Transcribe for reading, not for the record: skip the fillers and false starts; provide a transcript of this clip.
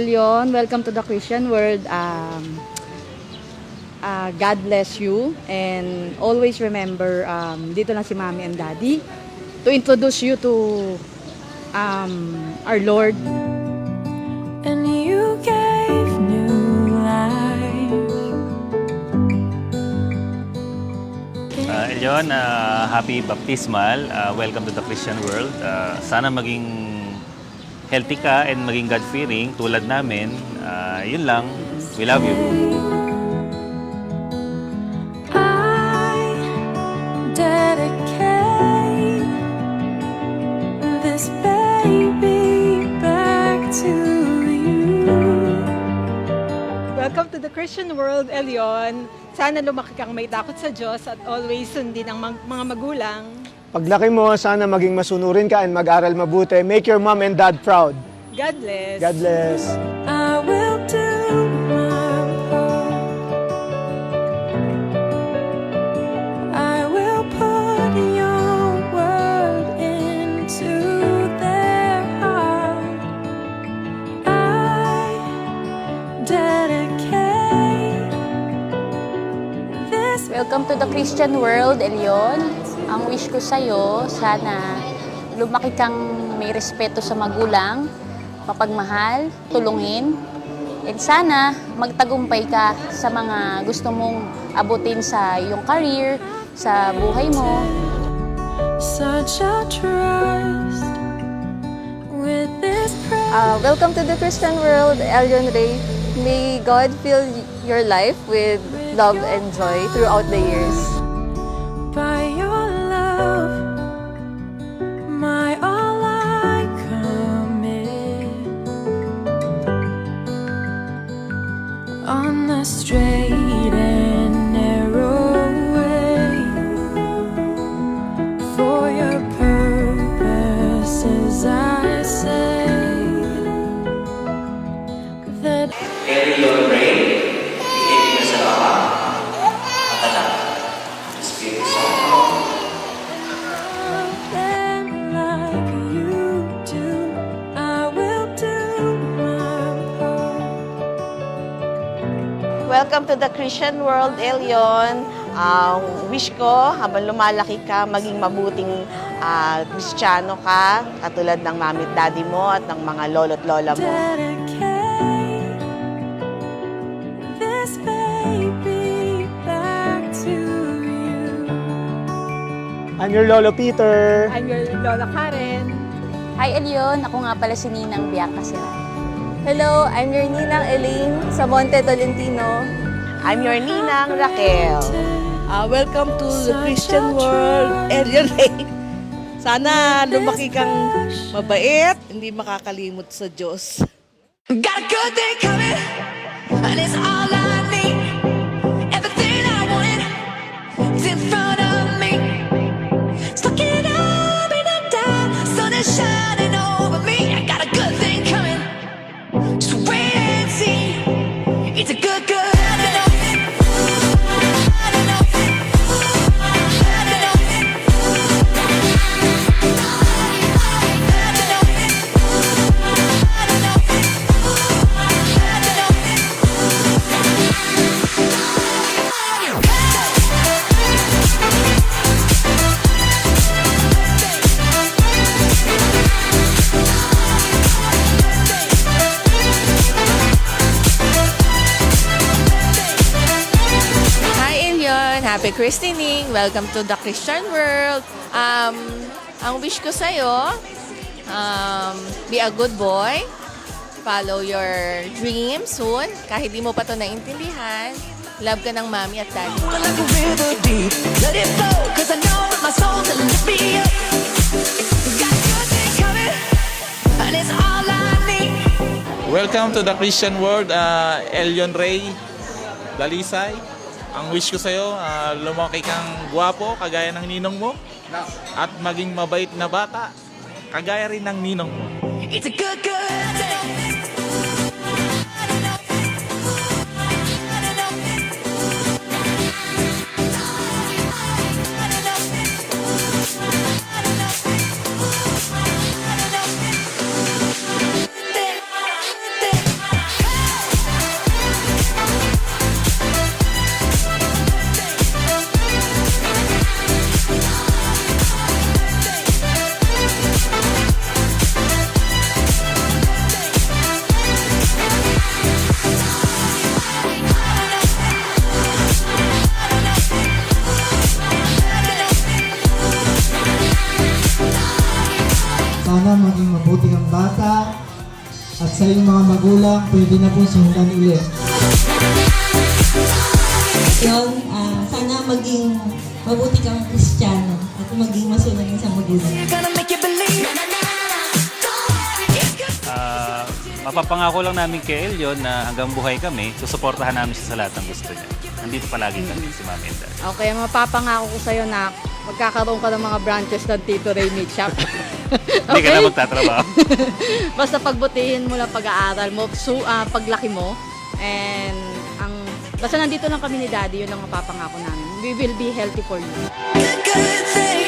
Elion, welcome to the Christian world. God bless you and always remember, dito lang si Mommy and Daddy to introduce you to our Lord. And you gave new life. Elion, happy baptismal. Welcome to the Christian world. Sana maging healthy ka and maging God-fearing tulad namin. Yun lang. We love you. I dedicate this baby back to you. Welcome to the Christian world, Elion. Sana lumaki kang may takot sa Diyos at always sundin ang mga magulang. Paglaki mo, sana maging masunurin ka and mag-aral mabuti. Make your mom and dad proud. God bless. God bless. I will do my part. I will put your word into their heart. I dedicate this. Welcome to the Christian world, Elion. Ang wish ko sa'yo, sana lumaki kang may respeto sa magulang, mapagmahal, tulungin, and sana magtagumpay ka sa mga gusto mong abutin sa iyong career, sa buhay mo. Such a trust with this Welcome to the Christian world, Elion Ray. May God fill your life with love and joy throughout the years. by your love, my all I commit. On the straight and narrow way, for your purposes I say that Elion Ray, ikitin na sa Ama, at Anak, at Espiritu Santo. them like you do. I will do my part. Welcome to the Christian world, Elion. Wish ko, habang lumalaki ka, maging mabuting Kristiyano ka, katulad ng mami at daddy mo at ng mga lolo't lola mo. Dedicate this baby back to you. I'm your Lolo Peter. I'm your Lola Karen. Hi, Elion. Ako nga pala si Ninang Bianca Siray. Hello, I'm your Ninang Elaine sa Monte Tolentino. I'm your ninang, Raquel. Welcome to the Christian world, Elion Ray. Sana lumaki kang mabait, hindi makakalimot sa Diyos. Got a good thing coming, and it's all I need. Everything I wanted is in front of me. Stuck it up in the dark, sun is shining over me. I got a good thing coming, just wait and see. It's a good, good. Hi, Elion! Happy christening! Welcome to the Christian world! Ang wish ko sa'yo, be a good boy, follow your dreams soon, kahit di mo pa ito naintindihan, love ka ng mami at daddy. Like a river deep, let it flow, 'cause I know that my soul to lift me up. Got a good thing coming, and it's all I need. Welcome to the Christian world, Elion Ray Dalisay. Ang wish ko sa'yo, lumaki kang gwapo, kagaya ng ninong mo, at maging mabait na bata, kagaya rin ng ninong mo. It's a good, good thing. maging mabuti kang bata. At sa iyong mga magulang, pwede na po sundan ulit. Yun, sana maging mabuti kang Kristiyano at maging masunod sa magulang. Mapapangako lang namin kay Elion na hanggang buhay kami, susuportahan namin siya sa lahat ng gusto niya. Nandito palagi kami si Mami and Daddy. Okay, mapapangako ko sa'yo na magkakaroon ka ng mga branches ng Tito Ray Meat Shop. Hindi ka na magtatrabaho. Basta pagbutihin mo lang pag-aaral mo, paglaki mo, and basta nandito lang kami ni Daddy, yun ang mapapangako namin. We will be healthy for you. Good thing